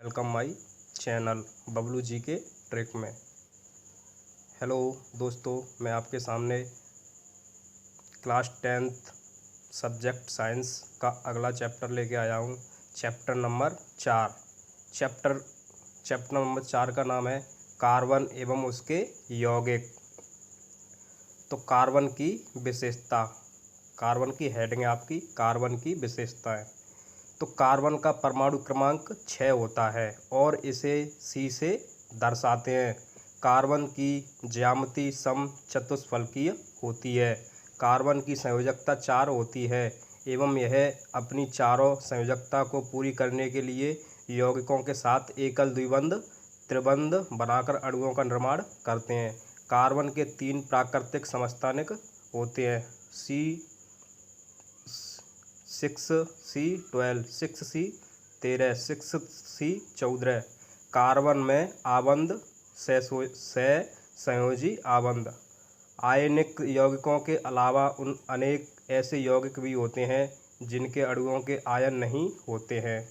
Welcome my channel Bablu ji के trick में। Hello दोस्तों, मैं आपके सामने क्लास 10th सब्जेक्ट साइंस का अगला चैप्टर लेके आया हूँ। Chapter number 4। चैप्टर नंबर 4 का नाम है कार्बन एवं उसके यौगिक। तो कार्बन की विशेषता, कार्बन की हेडिंग है आपकी कार्बन की विशेषताएं। तो कार्बन का परमाणु क्रमांक 6 होता है और इसे C से दर्शाते हैं। कार्बन की ज्यामिति समचतुष्फलकीय होती है। कार्बन की संयोजकता 4 होती है एवं यह अपनी चारों संयोजकता को पूरी करने के लिए यौगिकों के साथ एकल द्विबंध त्रिबंध बनाकर अणुओं का निर्माण करते हैं। कार्बन के 3 प्राकृतिक समस्थानिक होते हैं, C6C12, 6C13, 6C14। कार्बन में आबंध सहसंयोजी आबंध। आयनिक यौगिकों के अलावा उन अनेक ऐसे यौगिक भी होते हैं जिनके अणुओं के आयन नहीं होते हैं।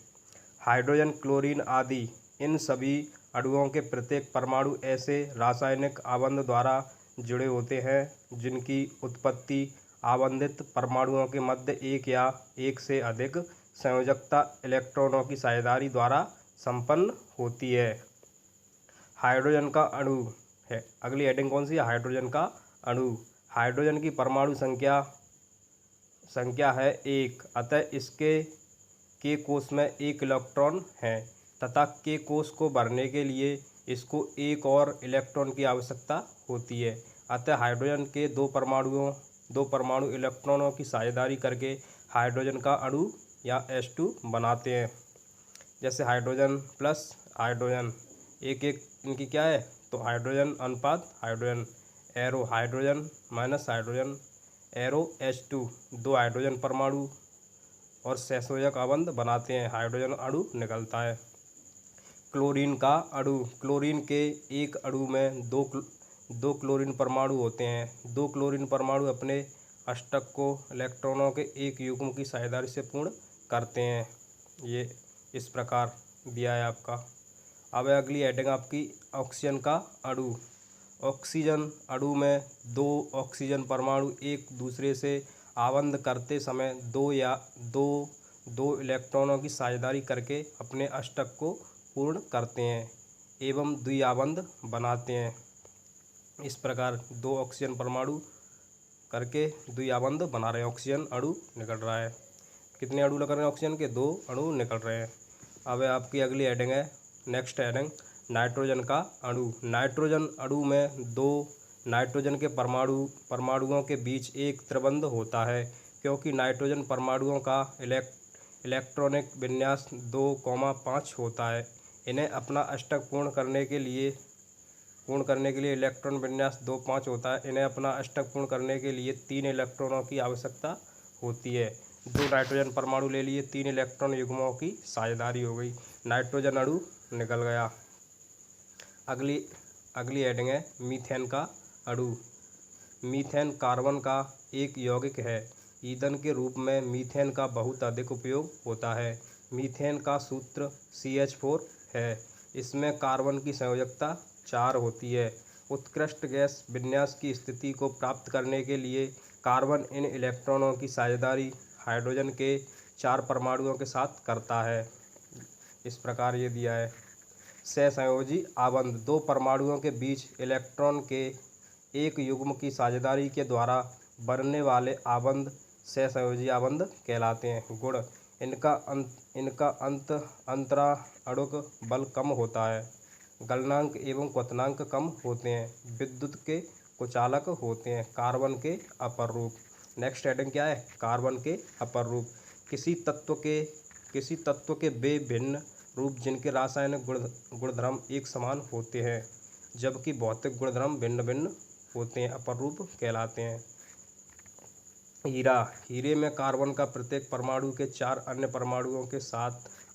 हाइड्रोजन, क्लोरीन आदि इन सभी अणुओं के प्रत्येक परमाणु ऐसे रासायनिक आबंध द्वारा जुड़े होते हैं जिनकी उत्पत्ति आबंधित परमाणुओं के मध्य एक या एक से अधिक संयोजकता इलेक्ट्रॉनों की साझेदारी द्वारा संपन्न होती है। हाइड्रोजन का अणु है अगली हेडिंग कौन सी है? हाइड्रोजन का अणु। हाइड्रोजन की परमाणु संख्या है 1, अतः इसके के कोष में 1 इलेक्ट्रॉन है तथा के कोष को भरने के लिए इसको एक और इलेक्ट्रॉन की आवश्यकता होती है। अतः हाइड्रोजन के दो परमाणु इलेक्ट्रॉनों की साझेदारी करके हाइड्रोजन का अणु या H2 बनाते हैं। जैसे हाइड्रोजन प्लस हाइड्रोजन, एक इनकी क्या है? तो हाइड्रोजन अनुपात hydrogen, arrow hydrogen minus hydrogen, arrow H2, 2 hydrogen परमाणु और सहसंयोजक आबंध बनाते हैं, हाइड्रोजन अणु निकलता है। क्लोरीन का अणु। क्लोरीन के एक अणु में दो क्लोरीन परमाणु होते हैं। 2 क्लोरीन परमाणु अपने अष्टक को इलेक्ट्रॉनों के एक युग्म की साझेदारी से पूर्ण करते हैं। ये इस प्रकार दिया है आपका। अब अगली हेडिंग आपकी ऑक्सीजन का अणु। ऑक्सीजन अणु में 2 ऑक्सीजन परमाणु एक दूसरे से आबंध करते समय दो इलेक्ट्रॉनों की साझेदारी करके अपने अष्टक को पूर्ण करते हैं एवं द्विआबंध बनाते हैं। इस प्रकार 2 ऑक्सीजन परमाणु करके द्विआबंध बना रहे हैं, ऑक्सीजन अणु निकल रहा है। कितने अणु निकल रहे हैं? ऑक्सीजन के 2 अणु निकल रहे हैं। अब आपकी अगली हेडिंग है, नेक्स्ट हेडिंग नाइट्रोजन का अणु। नाइट्रोजन अणु में 2 नाइट्रोजन के परमाणुओं के बीच एक त्रिबंध होता है। क्योंकि नाइट्रोजन परमाणुओं का इलेक्ट्रॉनिक विन्यास 2,5 होता है, इन्हें अपना अष्टक पूर्ण करने के लिए इलेक्ट्रॉन विन्यास 2,5 होता है। इन्हें अपना अष्टक पूर्ण करने के लिए 3 इलेक्ट्रॉनों की आवश्यकता होती है। 2 नाइट्रोजन परमाणु ले लिए, 3 इलेक्ट्रॉन युग्मों की साझेदारी हो गई, नाइट्रोजन अणु निकल गया। अगली हेडिंग है मीथेन का अणु। मीथेन कार्बन का एक यौगिक है। ईंधन के रूप में मीथेन का बहुत अधिक उपयोग होता है। मीथेन का सूत्र CH4 है। इसमें कार्बन की संयोजकता 4 होती है। उत्कृष्ट गैस विन्यास की स्थिति को प्राप्त करने के लिए कार्बन इन इलेक्ट्रॉनों की साझेदारी हाइड्रोजन के 4 परमाणुओं के साथ करता है। इस प्रकार ये दिया है। सहसंयोजी आबंध। 2 परमाणुओं के बीच इलेक्ट्रॉन के एक युग्म की साझेदारी के द्वारा बनने वाले आबंध सहसंयोजी आबंध कहलाते हैं। गुण। इनका अंतराणुक बल कम होता है। गलनांक एवं क्वथनांक कम होते हैं। विद्युत के कुचालक होते हैं। कार्बन के अपर रूप। नेक्स्ट हेडिंग क्या है? कार्बन के अपर रूप। किसी तत्व के वे भिन्न रूप जिनके रासायनिक गुणधर्म एक समान होते हैं जबकि भौतिक गुणधर्म भिन्न भिन्न होते हैं, अपर रूप कहलाते हैं। हीरा। हीरे में कार्बन का प्रत्येक परमाणु के 4 अन्य परमाणुओं के साथ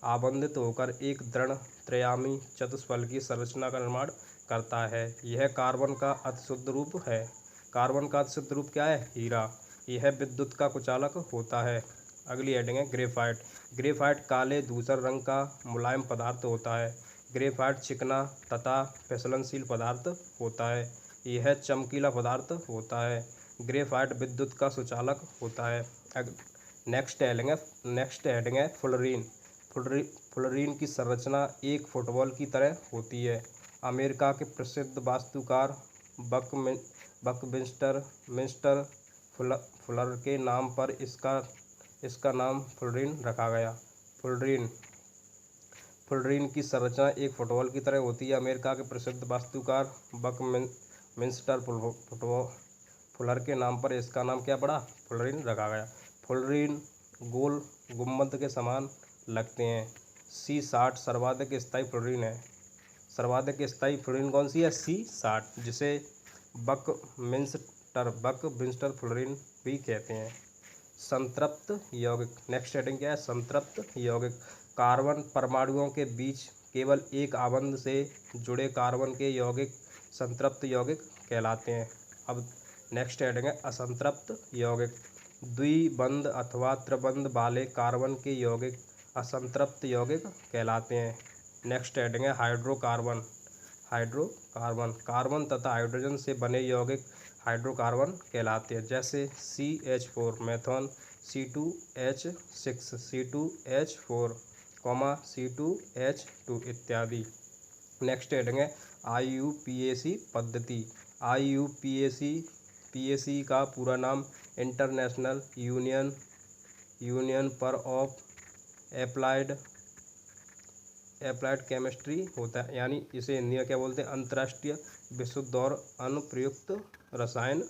आबंधित होकर एक दृढ़ त्रयामी चतुष्फलकीय संरचना का निर्माण करता है। यह कार्बन का अतिशुद्ध रूप है। कार्बन का अतिशुद्ध रूप क्या है? हीरा। यह विद्युत का कुचालक होता है। अगली हेडिंग है ग्रेफाइट। ग्रेफाइट काले धूसर रंग का मुलायम पदार्थ होता है। ग्रेफाइट चिकना तथा फिसलनशील पदार्थ होता है। यह चमकीला पदार्थ होता है। ग्रेफाइट विद्युत का सुचालक होता है। नेक्स्ट हेडिंग है फ्लोरीन। फ्लोरीन की संरचना एक फुटबॉल की तरह होती है। अमेरिका के प्रसिद्ध वास्तुकार बकमिंस्टर फुलर के नाम पर इसका नाम फ्लोरीन रखा गया। फ्लोरीन की संरचना एक फुटबॉल की तरह होती है। अमेरिका के प्रसिद्ध वास्तुकार बकमिंस्टर फुलर के नाम पर इसका नाम क्या पड़ा? फ्लोरीन रखा गया। फ्लोरीन गोल गुंबद के समान लगते हैं। C60 सर्वाधिक स्थायी फ्लोरीन है। सर्वाधिक स्थायी फ्लोरीन कौन सी है? C60, जिसे बकमिंस्टर फ्लोरीन भी कहते हैं। संतृप्त यौगिक। नेक्स्ट हेडिंग क्या है? संतृप्त यौगिक। कार्बन परमाणुओं के बीच केवल एक आबंध से जुड़े कार्बन के यौगिक संतृप्त यौगिक कहलाते हैं। अब नेक्स्ट हेडिंग है असंतृप्त यौगिक। द्विबंध अथवा त्रिबंध वाले कार्बन के यौगिक असंतृप्त यौगिक कहलाते हैं। नेक्स्ट हेडिंग है हाइड्रोकार्बन। कार्बन तथा हाइड्रोजन से बने यौगिक हाइड्रोकार्बन कहलाते हैं, जैसे CH4 मेथॉन, C2H6 C2H4, C2H2 इत्यादि। नेक्स्ट हेडिंग है IUPAC पद्धति। IUPAC का पूरा नाम इंटरनेशनल यूनियन पर ऑफ एप्लाइड केमिस्ट्री होता है, यानी इसे हिंदी में क्या बोलते हैं? अंतर्राष्ट्रीय विशुद्ध और अनुप्रयुक्त रसायन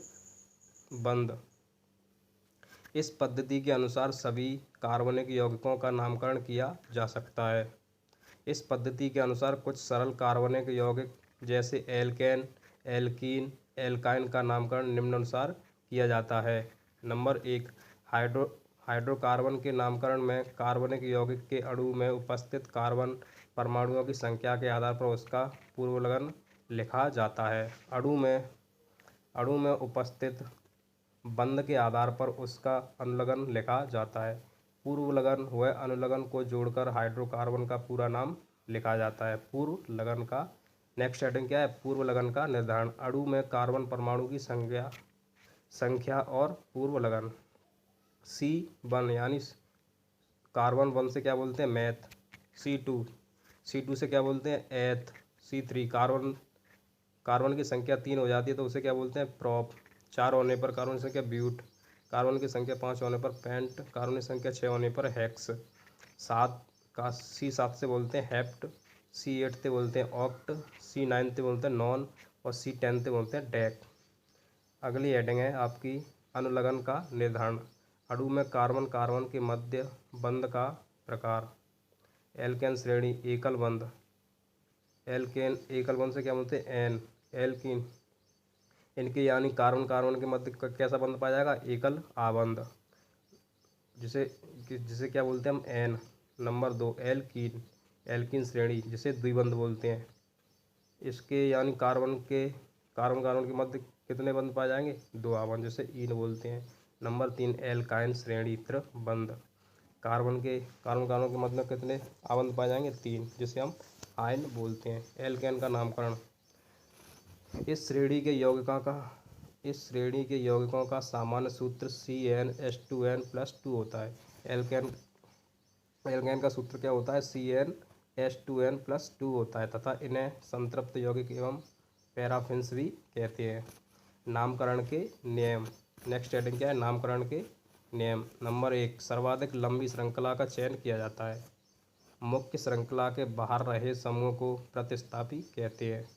बंद। इस पद्धति के अनुसार सभी कार्बनिक यौगिकों का नामकरण किया जा सकता है। इस पद्धति के अनुसार कुछ सरल कार्बनिक यौगिक जैसे एल्केन, एल्कीन, एल्काइन का नामकरण निम्नानुसार किया जाता है। नंबर 1, हाइड्रोकार्बन के नामकरण में कार्बनिक यौगिक के अणु में उपस्थित कार्बन परमाणुओं की संख्या के आधार पर उसका पूर्वलग्न लिखा जाता है। अणु में उपस्थित बंध के आधार पर उसका अनुलग्न लिखा जाता है। पूर्वलग्न व अनुलग्न को जोड़कर हाइड्रोकार्बन का पूरा नाम लिखा जाता है। पूर्वलग्न का नेक्स्ट हेडिंग क्या है? पूर्वलग्न का निर्धारण। अणु में कार्बन परमाणु की संख्या और पूर्वलग्न। C1 यानी कार्बन 1 से क्या बोलते हैं? मैथ। C2 से क्या बोलते हैं? एथ। C3 कार्बन की संख्या 3 हो जाती है तो उसे क्या बोलते हैं? प्रॉप। 4 होने पर कार्बन की संख्या ब्यूट। कार्बन की संख्या 5 होने पर पेंट। कार्बन की संख्या 6 होने पर हेक्स। C7 से बोलते हैं हेप्ट। C8 से बोलते हैं ऑक्ट। C9 से बोलते हैं नॉन और C10 से बोलते हैं डेक। अगली हेडिंग है आपकी अनुलग्न का निर्धारण। अणु में कार्बन के मध्य बंध का प्रकार। एल्केन श्रेणी एकल बंध। एल्केन एकल बंध से क्या बोलते हैं? एन। एल्कीन इनके यानी कार्बन के मध्य कैसा बंध पाया जाएगा? एकल आबंध, जिसे क्या बोलते हैं हम? एन। नंबर 2, एल्कीन श्रेणी जिसे द्विबंध बोलते हैं। इसके यानी कार्बन के मध्य कितने बंध पाए जाएंगे? 2 आबंध, जिसे ईन बोलते हैं। नंबर 3, एल्काइन श्रेणी त्रिबंध। कार्बन के मध्य में कितने आबंध पाए जाएंगे? 3, जिसे हम आयन बोलते हैं। एल्केन का नामकरण। इस श्रेणी के यौगिकों का सामान्य सूत्र CnH2n+2 होता है। एल्केन का सूत्र क्या होता है? CnH2n+2 होता है तथा इन्हें संतृप्त यौगिक एवं पैराफिन्स भी कहते हैं। नामकरण के नियम। नेक्स्ट हेडिंग क्या है? नामकरण के नियम। नंबर 1, सर्वाधिक लंबी श्रृंखला का चयन किया जाता है। मुख्य श्रृंखला के बाहर रहे समूह को प्रतिस्थापी कहते हैं।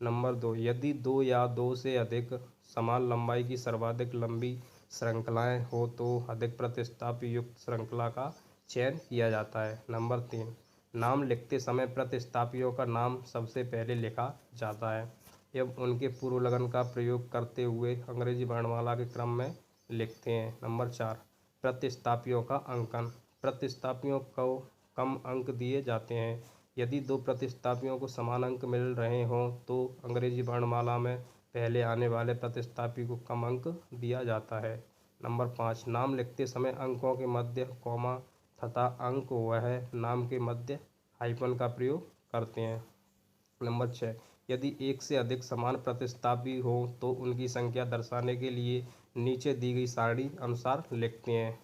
नंबर 2, यदि 2 या 2 से अधिक समान लंबाई की सर्वाधिक लंबी श्रृंखलाएं हो तो अधिक प्रतिस्थापी युक्त श्रृंखला का चयन किया जाता है। नंबर 3, नाम लिखते समय प्रतिस्थापियों का नाम सबसे पहले लिखा जाता है एवं उनके पूर्वलग्न का प्रयोग करते हुए अंग्रेजी वर्णमाला के क्रम में लिखते हैं। नंबर 4, प्रतिस्थापियों का अंकन। प्रतिस्थापियों को कम अंक दिए जाते हैं। यदि 2 प्रतिस्थापियों को समान अंक मिल रहे हों तो अंग्रेजी वर्णमाला में पहले आने वाले प्रतिस्थापी को कम अंक दिया जाता है। नंबर 5, नाम लिखते समय अंकों के मध्य कॉमा तथा अंक वह नाम के मध्य हाइफन का प्रयोग करते हैं। नंबर 6, यदि एक से अधिक समान प्रतिस्थापी हो तो उनकी संख्या दर्शाने के लिए नीचे दी गई सारणी अनुसार लिखते हैं।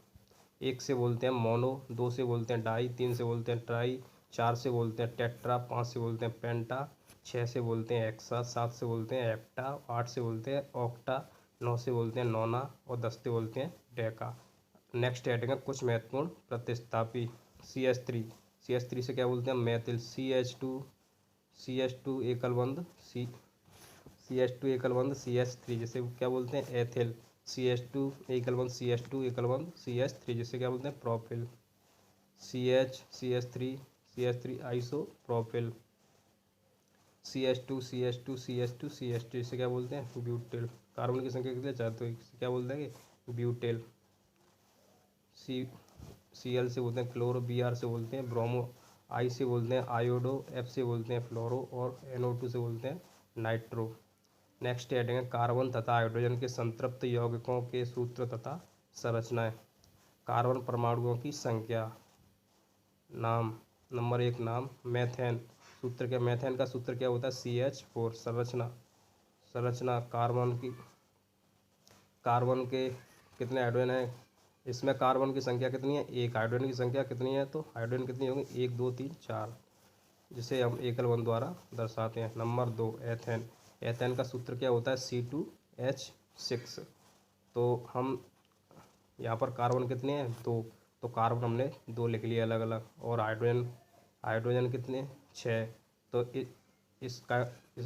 1 से बोलते हैं मोनो, 2 से बोलते हैं डाई, 3 से बोलते हैं ट्राई, 4 से बोलते हैं टेट्रा, 5 से बोलते हैं पेंटा, 6 से बोलते हैं एक्सा, 7 से बोलते हैं एप्टा, 8 से बोलते हैं ऑक्टा, 9 से बोलते हैं नोना और 10 से बोलते हैं डेका। नेक्स्ट हेडिंग है कुछ महत्वपूर्ण प्रतिस्थापी। CH3 से क्या बोलते हैं मैथिल, CH2 एकल बंध CH2 एकल बंध CH3 जिसे क्या बोलते हैं एथिल, CH2 एकल बंध CH3 जिसे क्या बोलते हैं प्रोपिल, CH3 आइसोप्रोपिल, CH2 इसे क्या बोलते हैं ब्यूटेल। कार्बन की संख्या कितनी है 4 तो इसे क्या बोलते हैं ब्यूटेल। Cl से बोलते हैं क्लोरो, Br से बोलते हैं ब्रोमो, I से बोलते हैं आयोडो, F से बोलते हैं फ्लोरो और NO2 से बोलते हैं नाइट्रो। नेक्स्ट हेडिंग है कार्बन तथा हाइड्रोजन के संतृप्त यौगिकों के सूत्र तथा संरचनाएं। कार्बन परमाणुओं की संख्या। नाम, नंबर 1 नाम मेथेन, सूत्र क्या, मेथेन का सूत्र क्या होता है CH4। संरचना कार्बन के कितने हाइड्रोजन हैं, इसमें कार्बन की संख्या कितनी है 1, हाइड्रोजन की संख्या कितनी है तो हाइड्रोजन कितनी होगी 1 2 3 4, जिसे हम एकल बंध द्वारा दर्शाते हैं। नंबर 2 एथेन का सूत्र क्या होता है C2H6। तो हम यहाँ पर कार्बन कितने हैं 2, तो कार्बन हमने 2 लिख लिए अलग अलग, और हाइड्रोजन कितने 6, तो इस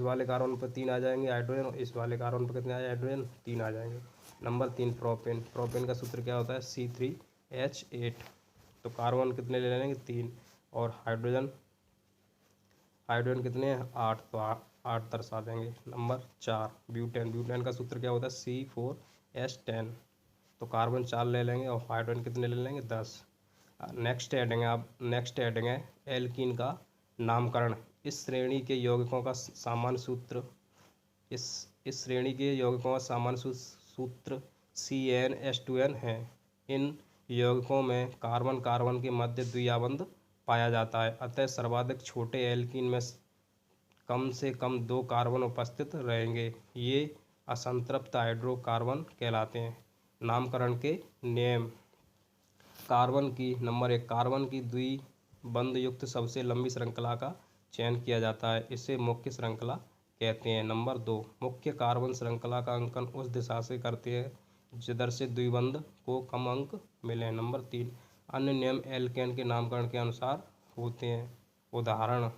वाले कार्बन पर 3 आ जाएंगे हाइड्रोजन और इस वाले कार्बन पर कितने आ जाए हाइड्रोजन 3 आ जाएंगे। नंबर 3 प्रोपेन का सूत्र क्या होता है C3H8। तो कार्बन कितने ले लेंगे 3 और हाइड्रोजन कितने हैं 8, तो 8 दर्शा देंगे। नंबर 4 ब्यूटेन का सूत्र क्या होता है C4H10। तो कार्बन 4 ले लेंगे और हाइड्रोजन कितने ले लेंगे 10। नेक्स्ट हेडिंग है एल्कीन का नामकरण। इस श्रेणी के यौगिकों का सामान्य सूत्र CnH2n है। इन यौगिकों में कार्बन कार्बन के मध्य द्विआबंध पाया जाता है, अतः सर्वाधिक छोटे एल्कीन में कम से कम 2 कार्बन उपस्थित रहेंगे। ये असंतृप्त हाइड्रोकार्बन कहलाते हैं। नामकरण के नियम। नंबर 1 कार्बन की द्विबंध युक्त सबसे लंबी श्रृंखला का चयन किया जाता है, इसे मुख्य श्रृंखला कहते हैं। नंबर 2 मुख्य कार्बन श्रृंखला का अंकन उस दिशा से करते हैं जिधर से द्विबंध को कम अंक मिले। नंबर 3 अन्य नियम एल्केन के नामकरण के अनुसार होते हैं। उदाहरण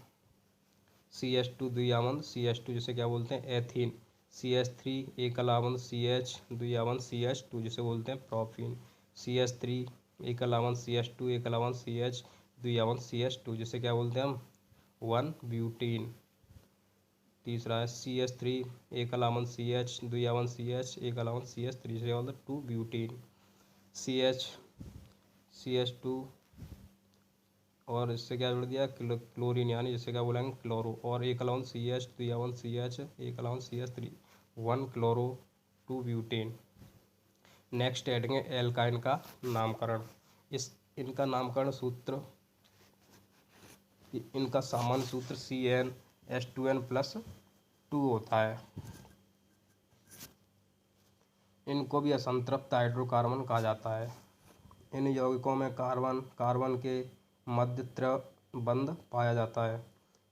CH2 द्विआबंध CH2 जिसे क्या बोलते हैं एथीन, CH3 एकल आबंध CH द्विआबंध CH2 जिसे बोलते हैं प्रोपीन, CH3 एकल आबंध CH2 एकल आबंध CH द्विआबंध CH2 जिसे क्या बोलते हैं हम 1 ब्यूटीन। तीसरा है CH3 एकल आबंध CH द्विआबंध CH एकल आबंध CH3 जिसे बोलते हैं 2 ब्यूटीन। CH2 और इससे क्या जोड़ दिया क्लोरीन, यानी जिसे क्या बोलेंगे क्लोरो, और एकल आबंध CH द्विआबंध CH एकल आबंध CH3 1 chloro 2 butane. Next heading है एल्काइन का नामकरण। इनका नामकरण सूत्र, इनका सामान्य सूत्र CnH2n+2 होता है। इनको भी असंतृप्त हाइड्रोकार्बन कहा जाता है। इन यौगिकों में कार्बन के मध्य त्रिबंध पाया जाता है।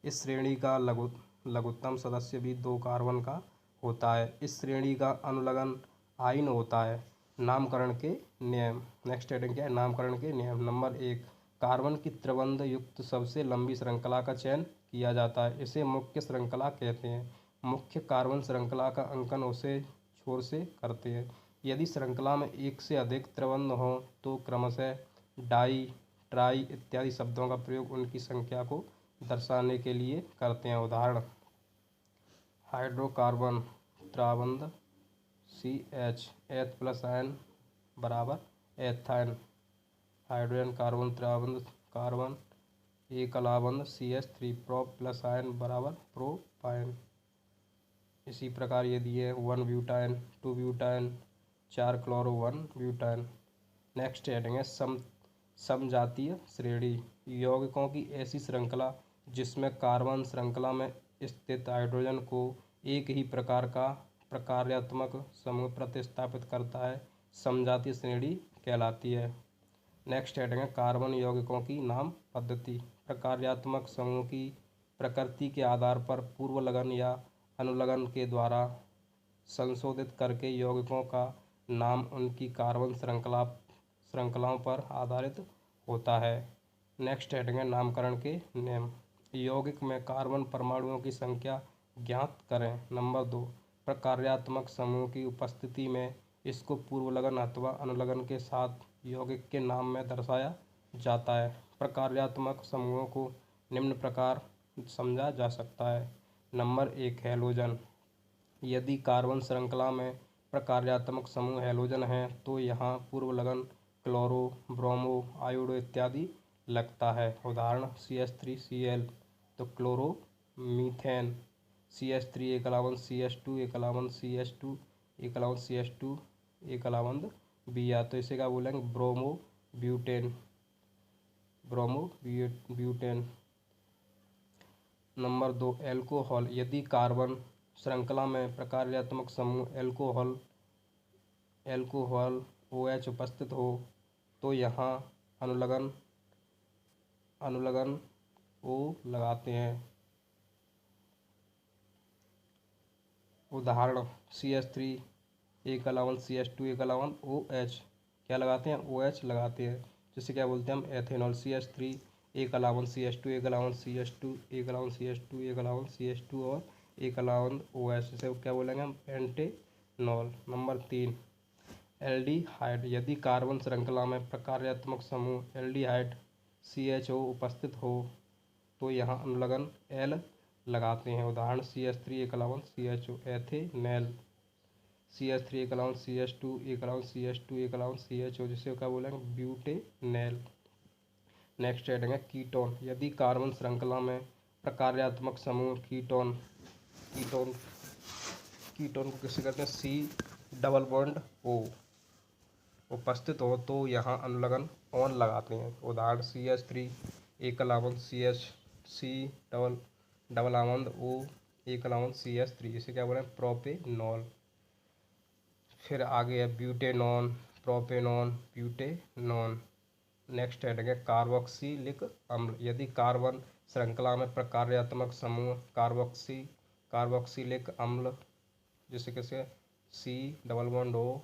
इस श्रेणी का लघुत्तम सदस्य भी 2 कार्बन का होता है। इस श्रेणी का अनुलग्न आयन होता है। नामकरण के नियम। नेक्स्ट हेडिंग क्या है नामकरण के नियम। नंबर 1 कार्बन की त्रिबंध युक्त सबसे लंबी श्रृंखला का चयन किया जाता है, इसे मुख्य श्रृंखला कहते हैं। मुख्य कार्बन श्रृंखला का अंकन उसे छोर से करते हैं। यदि श्रृंखला में एक से अधिक त्रिबंध हों तो क्रमशः डाई, ट्राई इत्यादि शब्दों का प्रयोग उनकी संख्या को दर्शाने के लिए करते हैं। उदाहरण हाइड्रोकार्बन त्रिबंध CH H+N बराबर एथाइन। हाइड्रोजन कार्बन त्रिबंध कार्बन एकल आबंध CH3 प्रो+आयन बराबर प्रोपाइन। इसी प्रकार ये दिए 1 butyne 2 butyne 4 chloro 1 butane. Next heading है समजातीय श्रेणी, यौगिकों की ऐसी श्रृंखला जिसमें कार्बन श्रृंखला में स्थित हाइड्रोजन को एक ही प्रकार का प्रकार्यात्मक समूह प्रतिस्थापित करता है, समजातीय श्रेणी कहलाती है। नेक्स्ट हेडिंग है कार्बन यौगिकों की नाम पद्धति, प्रकार्यात्मक समूह की प्रकृति के आधार पर पूर्व लगन या अनुलग्न के द्वारा संशोधित करके यौगिकों का नाम उनकी कार्बन श्रृंखलाओं पर आधारित होता है। नेक्स्ट हेडिंग है नामकरण के नियम, यौगिक में कार्बन परमाणुओं की संख्या ज्ञात करें। नंबर 2, प्रकार्यात्मक समूह की उपस्थिति में इसको पूर्व लगन अथवा अनुलग्न के साथ यौगिक के नाम में दर्शाया जाता है। प्रकार्यात्मक समूहों को निम्न प्रकार समझा जा सकता है। नंबर 1, हैलोजन, यदि कार्बन श्रृंखला में प्रकार्यात्मक समूह हैलोजन है तो यहाँ पूर्व लगन क्लोरो, ब्रोमो, आयोडो इत्यादि लगता है। उदाहरण CH3Cl, तो क्लोरो मीथेन, CH3 एक अलावंद CH2 एक अलावंद CH2 एक अलावंद CH2 एक अलावंद Br, तो इसे क्या बोलेंगे bromo butane, bromo butane. Number 2, alcohol, यदि कार्बन श्रृंखला में प्रकार्यात्मक समूह एल्कोहल OH उपस्थित हो तो यहाँ अनुलग्न O लगाते हैं। उदाहरण CH3 एक अलावंद CH2 एक अलावंद OH, क्या लगाते हैं OH लगाते हैं, जिसे क्या बोलते हैं हम एथेनॉल। CH3 एक अलावंद CH2 एक अलावंद CH2 एक अलावंद CH2 एक अलावंद CH2 और एक अलावंद OH, इसे क्या बोलेंगे हम पेंटेनॉल। नंबर 3, एल्डिहाइड, यदि कार्बन श्रृंखला में प्रकार्यात्मक समूह एल्डिहाइड CHO उपस्थित हो तो यहाँ अनुलग्न L लगाते हैं। उदाहरण CH3 एक अलावंद CHO, एथेनेल, CH3 एक अलावंद CH2 एक अलावंद CH2 एक अलावंद CHO, जिसे क्या बोलेंगे ब्यूटेनेल। नेक्स्ट हेडिंग है कीटोन, यदि कार्बन श्रृंखला में प्रकार्यात्मक समूह कीटोन को किसे कहते हैं C+O उपस्थित हो तो यहाँ अनुलग्न ON लगाते हैं। उदाहरण CH3 एक अलावंद CH डबल अलावंद O एक अलावंद CH3, इसे क्या बोलें प्रोपेनॉल। फिर आगे है butanone, propanone, butanone. Next heading है कार्बोक्सिलिक अम्ल, यदि कार्बन श्रृंखला में प्रकार्यात्मक समूह कार्बोक्सिलिक अम्ल जिसे कैसे C+O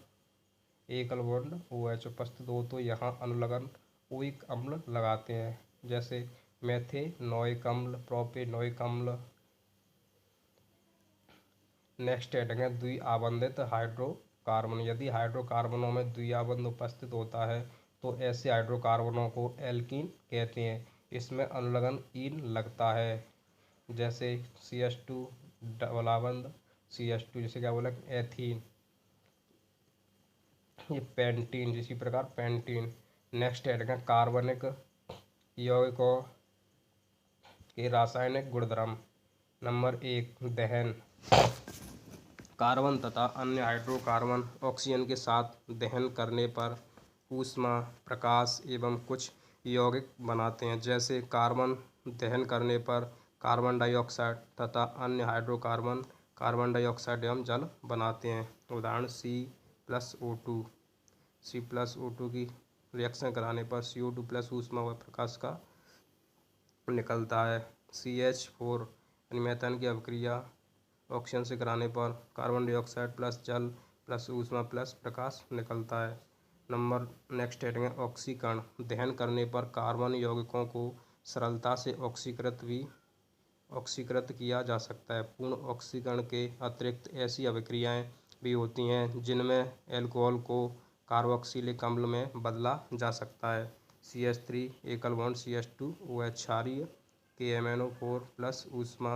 एक अलावंद OH उपस्थित हो तो यहाँ अनुलग्न ओइक अम्ल लगाते हैं, जैसे मेथेनोइक अम्ल, प्रोपेनोइक अम्ल। नेक्स्ट हेडिंग है द्विआबंधित हाइड्रोकार्बन, यदि हाइड्रोकार्बनों में द्विआबंध उपस्थित होता है तो ऐसे हाइड्रोकार्बनों को एल्कीन कहते हैं। इसमें अनुलग्न ईन लगता है, जैसे CH2 डबल अलावंद CH2, जिसे क्या बोला एथीन, ये पेंटीन, इसी प्रकार पेंटीन। नेक्स्ट हेडिंग है कार्बनिक यौगिकों के रासायनिक गुणधर्म। नंबर 1, दहन, कार्बन तथा अन्य हाइड्रोकार्बन ऑक्सीजन के साथ दहन करने पर ऊष्मा, प्रकाश एवं कुछ यौगिक बनाते हैं, जैसे कार्बन दहन करने पर कार्बन डाइऑक्साइड तथा अन्य हाइड्रोकार्बन कार्बन डाइऑक्साइड एवं जल बनाते हैं। उदाहरण C+O2 की रिएक्शन कराने पर CO2 प्लस ऊष्मा व प्रकाश का निकलता है। CH4 यानी मीथेन की अभिक्रिया ऑक्सीजन से कराने पर कार्बन डाइऑक्साइड प्लस जल प्लस ऊष्मा प्लस प्रकाश निकलता है। नेक्स्ट हेडिंग है ऑक्सीकरण, दहन करने पर कार्बन यौगिकों को सरलता से ऑक्सीकृत किया जा सकता है। पूर्ण ऑक्सीकरण के अतिरिक्त ऐसी अभिक्रियाएं भी होती हैं जिनमें एल्कोहल को कार्बोक्सिलिक अम्ल में बदला जा सकता है। CH3 एकल बॉन्ड CH2 OH क्षारीय KMnO4 प्लस ऊष्मा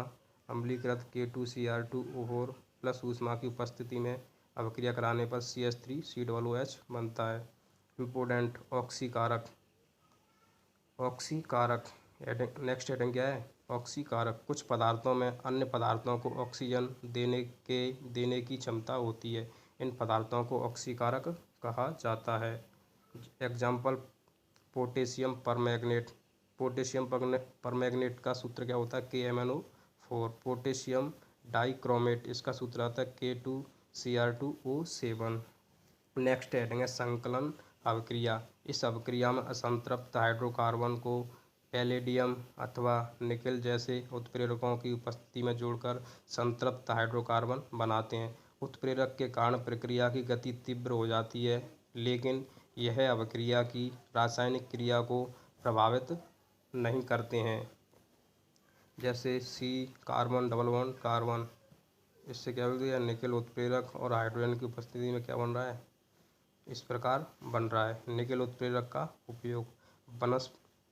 अम्लीकृत K2Cr2O4 प्लस ऊष्मा की उपस्थिति में अभिक्रिया कराने पर CH3COOH बनता है। इम्पोर्टेंट ऑक्सीकारक नेक्स्ट हेडिंग क्या है ऑक्सीकारक, कुछ पदार्थों में अन्य पदार्थों को ऑक्सीजन देने की क्षमता होती है। इन पदार्थों को ऑक्सीकारक कहा जाता है। Example potassium permanganate. Potassium permanganate का सूत्र क्या होता है? KMnO4। पोटेशियम डाइक्रोमेट, इसका सूत्र आता है K2Cr2O7। नेक्स्ट हेडिंग है संकलन अभिक्रिया। इस अभिक्रिया में असंतृप्त हाइड्रोकार्बन को पैलेडियम अथवा निकेल जैसे उत्प्रेरकों की उपस्थिति में जोड़कर संतृप्त हाइड्रोकार्बन बनाते हैं। उत्प्रेरक के कारण प्रक्रिया की गति तीव्र हो जाती है, लेकिन यह अभिक्रिया की रासायनिक क्रिया को प्रभावित नहीं करते हैं। जैसे C carbon double bond carbon, इससे क्या हो गया? निकेल उत्प्रेरक और हाइड्रोजन की उपस्थिति में क्या बन रहा है? इस प्रकार बन रहा है। निकेल उत्प्रेरक का उपयोग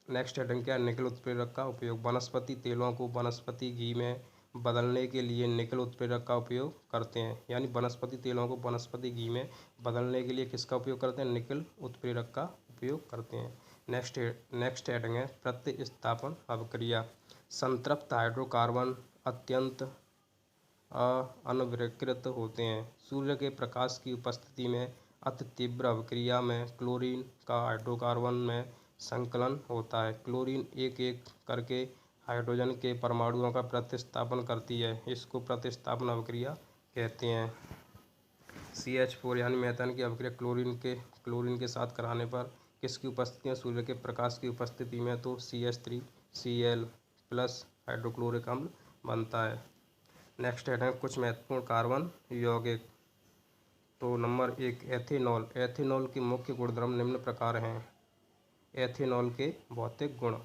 नेक्स्ट हेडिंग क्या है? निकेल उत्प्रेरक का उपयोग वनस्पति तेलों को वनस्पति घी में बदलने के लिए निकेल उत्प्रेरक का उपयोग करते हैं। यानी वनस्पति तेलों को वनस्पति घी में बदलने के लिए किसका उपयोग करते हैं? निकेल उत्प्रेरक का उपयोग करते हैं। नेक्स्ट हेडिंग है प्रतिस्थापन अभिक्रिया। संतृप्त हाइड्रोकार्बन अत्यंत अनविकृत होते हैं। सूर्य के प्रकाश की उपस्थिति में अति तीव्र अभिक्रिया में क्लोरीन का हाइड्रोकार्बन में संकलन होता है। क्लोरीन एक एक करके हाइड्रोजन के परमाणुओं का प्रतिस्थापन करती है। इसको प्रतिस्थापन अभिक्रिया कहते हैं। CH4 यानी मेथेन की अभिक्रिया क्लोरीन के साथ कराने पर किसकी उपस्थिति में? सूर्य के प्रकाश की उपस्थिति में तो CH3Cl प्लस हाइड्रोक्लोरिक अम्ल बनता है। नेक्स्ट हेड है कुछ महत्वपूर्ण कार्बन यौगिक। तो नंबर 1 एथेनॉल। एथेनॉल के मुख्य गुणधर्म निम्न प्रकार हैं। एथेनॉल के भौतिक गुण।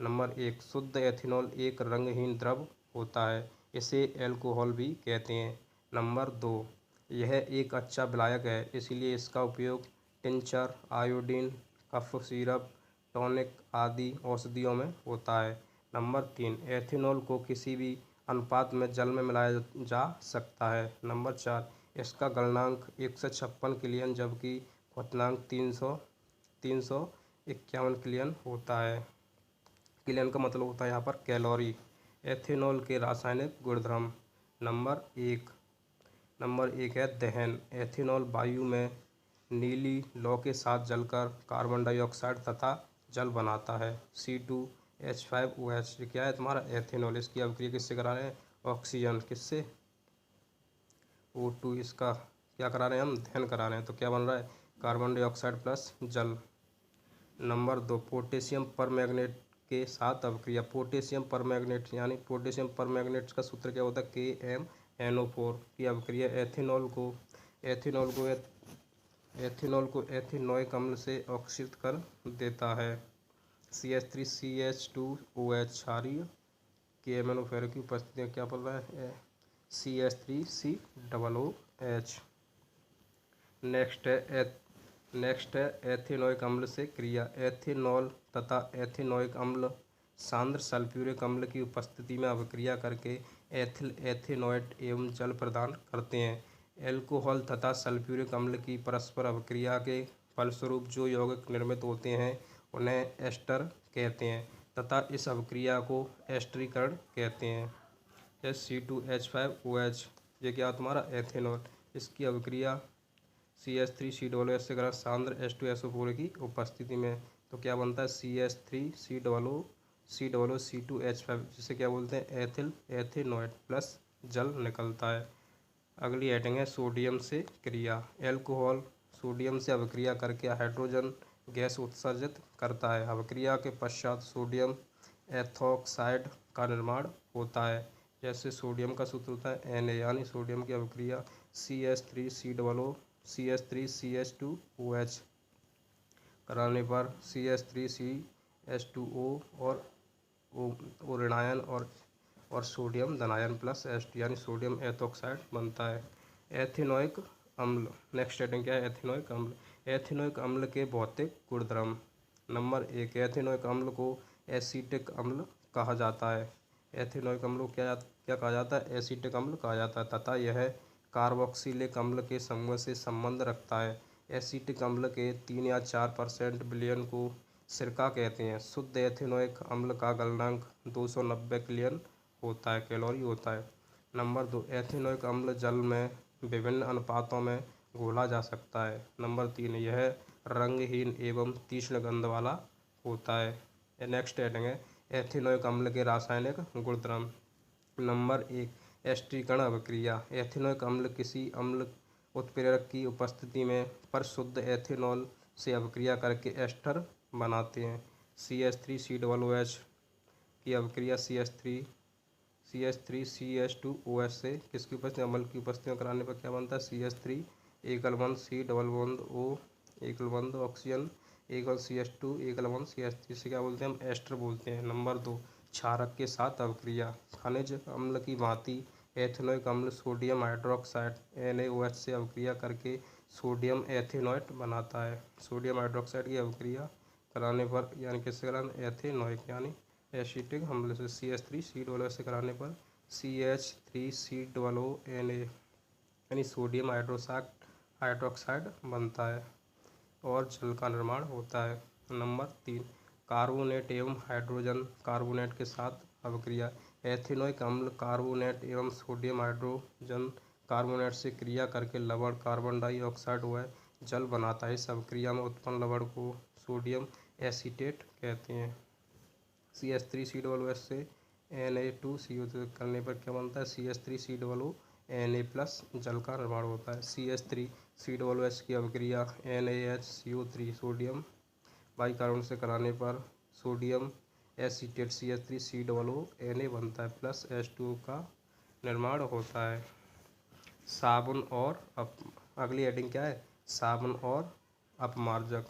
नंबर 1 शुद्ध एथेनॉल एक रंगहीन द्रव होता है, इसे एल्कोहल भी कहते हैं। नंबर 2 यह एक अच्छा विलायक है, इसलिए इसका उपयोग tincture, iodine, cough syrup, tonic आदि औषधियों में होता है। नंबर 3 एथेनॉल को किसी भी अनुपात में जल में मिलाया जा सकता है। नंबर 4 इसका गलनांक 156 किलियन जबकि क्वथनांक 351 किलियन होता है। किलियन का मतलब होता है यहाँ पर कैलोरी। एथेनॉल के रासायनिक गुणधर्म। नंबर एक है दहन। एथेनॉल वायु में नीली लौ के साथ जलकर कार्बन डाइऑक्साइड तथा जल बनाता है। C2H5OH क्या है तुम्हारा? एथेनॉल। इसकी अभिक्रिया किससे करा रहे हैं? ऑक्सीजन किससे? O2। इसका क्या करा रहे हैं हम? दहन करा रहे हैं। तो क्या बन रहा है? कार्बन डाइऑक्साइड प्लस जल। नंबर 2 पोटेशियम परमैंगनेट के साथ अभिक्रिया। पोटेशियम परमैंगनेट यानी पोटेशियम परमैंगनेट का सूत्र क्या होता है? KMnO4 की अभिक्रिया एथेनॉल को एथेनोइक अम्ल से ऑक्सीकृत कर देता है। CH3CH2OH क्षारीय KMnO4 की उपस्थिति में क्या बन रहा है? CH3COOH। नेक्स्ट है एथेनोइक अम्ल से क्रिया। एथेनॉल तथा एथेनोइक अम्ल सांद्र सल्फ्यूरिक अम्ल की उपस्थिति में अभिक्रिया करके एथिल एथेनोएट एवं जल प्रदान करते हैं। एल्कोहल तथा सल्फ्यूरिक अम्ल की परस्पर अभिक्रिया के फलस्वरूप जो यौगिक निर्मित होते हैं उन्हें एस्टर कहते हैं तथा इस अभिक्रिया को एस्टरीकरण कहते हैं। जैसे C2H5OH ये क्या तुम्हारा? एथेनॉल। इसकी अभिक्रिया CH3COOH से करा सांद्र H2SO4 की उपस्थिति में तो क्या बनता है? CH3COOC2H5 जिसे क्या बोलते हैं? एथेनोएट प्लस जल निकलता है। अगली हेडिंग है सोडियम से क्रिया। एल्कोहल सोडियम से अभिक्रिया करके हाइड्रोजन गैस उत्सर्जित करता है। अभिक्रिया के पश्चात सोडियम एथोक्साइड का निर्माण होता है। जैसे सोडियम का सूत्र होता है Na यानी सोडियम की अभिक्रिया CH3CH2OH कराने पर CH3CH2O और ऋणायन और सोडियम धनायन प्लस H2 यानी सोडियम एथोक्साइड बनता है। एथेनोइक अम्ल। नेक्स्ट हेडिंग क्या है? एथेनोइक अम्ल। एथेनोइक अम्ल के भौतिक गुणधर्म। नंबर 1 एथेनोइक अम्ल को एसीटिक अम्ल कहा जाता है। एथेनोइक अम्ल को क्या कहा जाता है? एसीटिक अम्ल कहा जाता है तथा यह कार्बोक्सिलिक अम्ल के समूह से संबंध रखता है। एसीटिक अम्ल के 3 या 4% विलयन को सिरका कहते हैं। शुद्ध एथेनोइक अम्ल का गलनांक 290 किलियन होता है, कैलोरी होता है। नंबर 2 एथेनोइक अम्ल जल में विभिन्न अनुपातों में घोला जा सकता है। नंबर 3, यह रंगहीन एवं तीक्ष्ण गंध वाला होता है। नेक्स्ट हेडिंग है एथेनोइक अम्ल के रासायनिक गुणधर्म। नंबर 1, एस्टरीकरण अभिक्रिया। एथेनोइक अम्ल किसी अम्ल उत्प्रेरक की उपस्थिति में परिशुद्ध एथेनॉल से अभिक्रिया करके एस्टर बनाते हैं। CH3COOH की अभिक्रिया CH3CH2OH से किसकी उपस्थिति अम्ल की उपस्थिति में कराने पर क्या बनता है? CH3 एकल बंध C डबल बंध O एकल बंध ऑक्सीजन एकल CH2 एकल बंध CH3 से क्या बोलते हैं? हम एस्टर बोलते हैं। नंबर 2, क्षारक के साथ अभिक्रिया। खनिज अम्ल की भांति एथेनोइक अम्ल सोडियम हाइड्रोक्साइड NaOH से अभिक्रिया करके सोडियम एथेनॉइट बनाता है। सोडियम हाइड्रोक्साइड की अभिक्रिया कराने पर यानी किससे कराने? एथेनोइक यानी एसिटिक अम्ल से CH3COOH से कराने पर CH3COONA यानी सोडियम हाइड्रोक्साइड बनता है और जल का निर्माण होता है। नंबर 3, कार्बोनेट एवं हाइड्रोजन कार्बोनेट के साथ अभिक्रिया। एथेनोइक अम्ल कार्बोनेट एवं सोडियम हाइड्रोजन कार्बोनेट से क्रिया करके लवण कार्बन डाइऑक्साइड व जल बनाता है। इस अभिक्रिया में उत्पन्न लवण को सोडियम एसीटेट कहते हैं। CH3COOH से Na2CO करने पर क्या बनता है? CH3COONA+ जल का निर्माण होता है। CH3COOH की अभिक्रिया NaHCO3 सोडियम बाइकार्बोनेट से कराने पर सोडियम एसीटेट CH3COONA बनता है प्लस H2O का निर्माण होता है। साबुन और अगली हेडिंग क्या है? साबुन और अपमार्जक।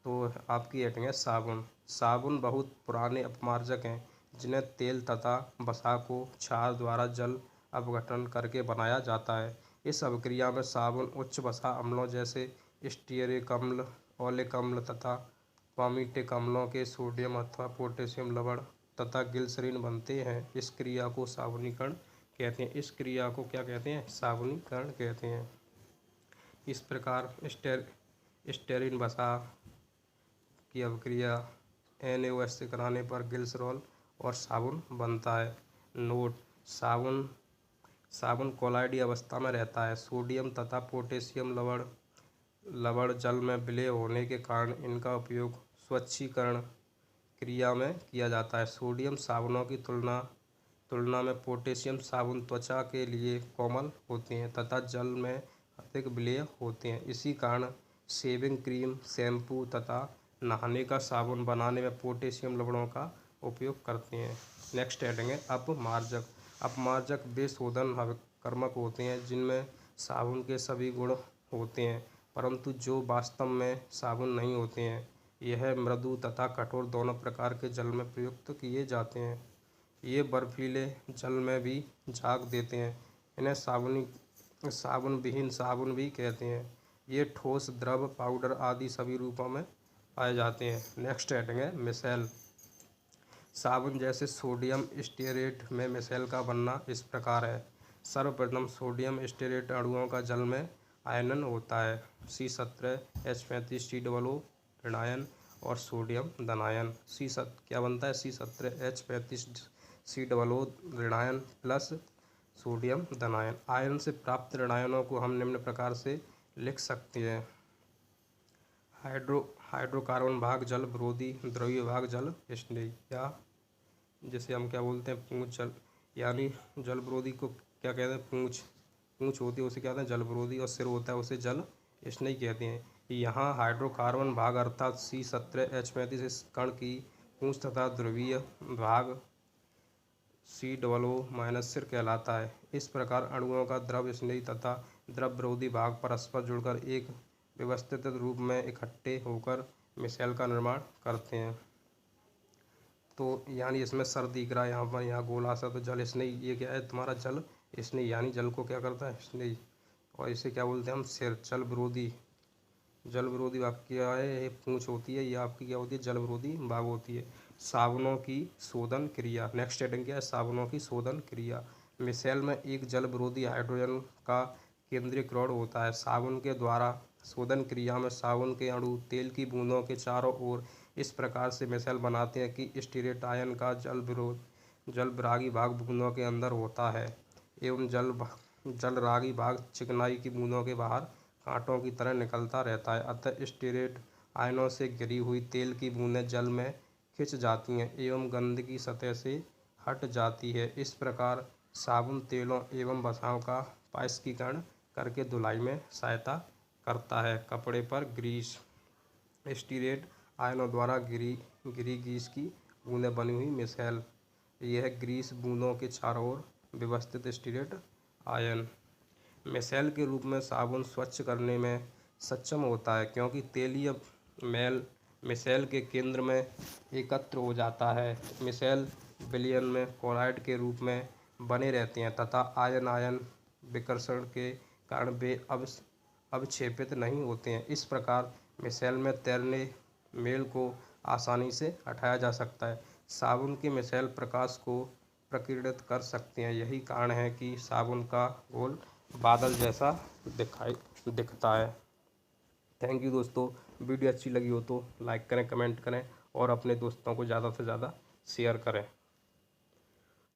तो आपकी हेडिंग है साबुन। साबुन बहुत पुराने अपमार्जक हैं जिन्हें तेल तथा वसा को क्षार द्वारा जल अपघटन करके बनाया जाता है। इस अभिक्रिया में साबुन उच्च वसा अम्लों जैसे स्टीयरिक अम्ल, ओलिक अम्ल तथा पामीटिक अम्लों के सोडियम अथवा पोटेशियम लवण तथा ग्लिसरीन बनते हैं। इस क्रिया को साबुनीकरण कहते हैं। इस क्रिया को क्या कहते हैं? साबुनीकरण कहते हैं। इस प्रकार स्टेरीन वसा की अभिक्रिया NaOH से कराने पर ग्लिसरॉल और साबुन बनता है। नोट: साबुन कोलॉइडल अवस्था में रहता है। सोडियम तथा पोटेशियम लवण जल में विलय होने के कारण इनका उपयोग स्वच्छीकरण क्रिया में किया जाता है। सोडियम साबुनों की तुलना में पोटेशियम साबुन त्वचा के लिए कोमल होते हैं तथा जल में अधिक विलय होते हैं। इसी कारण शेविंग क्रीम, शैम्पू तथा नहाने का साबुन बनाने में पोटेशियम लवणों का उपयोग करते हैं। नेक्स्ट हेडिंग है अपमार्जक। अपमार्जक वे शोधन कर्मक होते हैं जिनमें साबुन के सभी गुण होते हैं परंतु जो वास्तव में साबुन नहीं होते हैं। यह मृदु तथा कठोर दोनों प्रकार के जल में प्रयुक्त किए जाते हैं। ये बर्फीले जल में भी झाग देते हैं। इन्हें साबुन विहीन साबुन भी कहते हैं। ये ठोस, द्रव, पाउडर आदि सभी रूपों में पाए जाते हैं। नेक्स्ट हेडिंग है मिसेल। साबुन जैसे सोडियम स्टीयरेट में मिसेल का बनना इस प्रकार है। सर्वप्रथम सोडियम स्टीयरेट अणुओं का जल में आयनन होता है। C17H35COO ऋणायन और सोडियम धनायन। क्या बनता है? C17H35COO ऋणायन प्लस सोडियम धनायन। आयन से प्राप्त ऋणायनों को हम निम्न प्रकार से लिख सकते हैं। हाइड्रोकार्बन भाग जल विरोधी, द्रव्य भाग जल स्नेही, या जिसे हम क्या बोलते हैं? पूंछ जल, यानी जल विरोधी को क्या कहते हैं? पूंछ होती है उसे क्या कहते हैं? जल विरोधी, और सिर होता है उसे जल स्नेही कहते हैं। यहाँ हाइड्रोकार्बन भाग अर्थात C17H35 इस कण की पूंछ तथा द्रव्यीय भाग COO- सिर कहलाता है। इस प्रकार अणुओं का द्रव स्नेही तथा द्रव विरोधी भाग परस्पर जुड़कर एक व्यवस्थित रूप में इकट्ठे होकर मिसेल का निर्माण करते हैं। तो यानी इसमें सर दिख रहा है यहाँ पर, यहाँ गोला सा, तो जल स्नेही ये क्या है? तुम्हारा जल स्नेही, यानी जल को क्या करता है? स्नेही। और इसे क्या बोलते हैं हम? सिर। जल विरोधी भाग क्या है? ये पूंछ होती है, ये आपकी क्या होती है? जल विरोधी भाग होती है। साबुनों की शोधन क्रिया। नेक्स्ट हेडिंग क्या है? साबुनों की शोधन क्रिया। मिसेल में एक जल विरोधी हाइड्रोजन का केंद्रीकरण होता है। साबुन के द्वारा शोधन क्रिया में साबुन के अणु तेल की बूंदों के चारों ओर इस प्रकार से मिसेल बनाते हैं कि स्टीयरेट आयन का जल विरागी भाग बूंदों के अंदर होता है एवं जल रागी भाग चिकनाई की बूंदों के बाहर कांटों की तरह निकलता रहता है। अतः स्टीरेट आयनों से घिरी हुई तेल की बूंदें जल में खिंच जाती हैं एवं गंदगी सतह से हट जाती है। इस प्रकार साबुन तेलों एवं वसाओं का पारस्करण करके धुलाई में सहायता करता है। कपड़े पर ग्रीस स्टीरेट आयनों द्वारा गिरी ग्रीस की बूंदें बनी हुई मिसाइल। यह ग्रीस बूंदों के चारों ओर व्यवस्थित स्टीरेट आयन मिसाइल के रूप में साबुन स्वच्छ करने में सक्षम होता है, क्योंकि तेलीय मैल मिसाइल के केंद्र में एकत्र हो जाता है। मिसाइल विलयन में क्लोराइड के रूप में बने रहते हैं तथा आयन आयन विकर्षण के कारण वे अवक्षेपित नहीं होते हैं। इस प्रकार मिसाइल में तैरने मेल को आसानी से हटाया जा सकता है। साबुन के मिसाइल प्रकाश को प्रकीर्णित कर सकते हैं। यही कारण है कि साबुन का घोल बादल जैसा दिखता है। थैंक यू दोस्तों। वीडियो अच्छी लगी हो तो लाइक करें, कमेंट करें और अपने दोस्तों को ज़्यादा से ज़्यादा शेयर करें।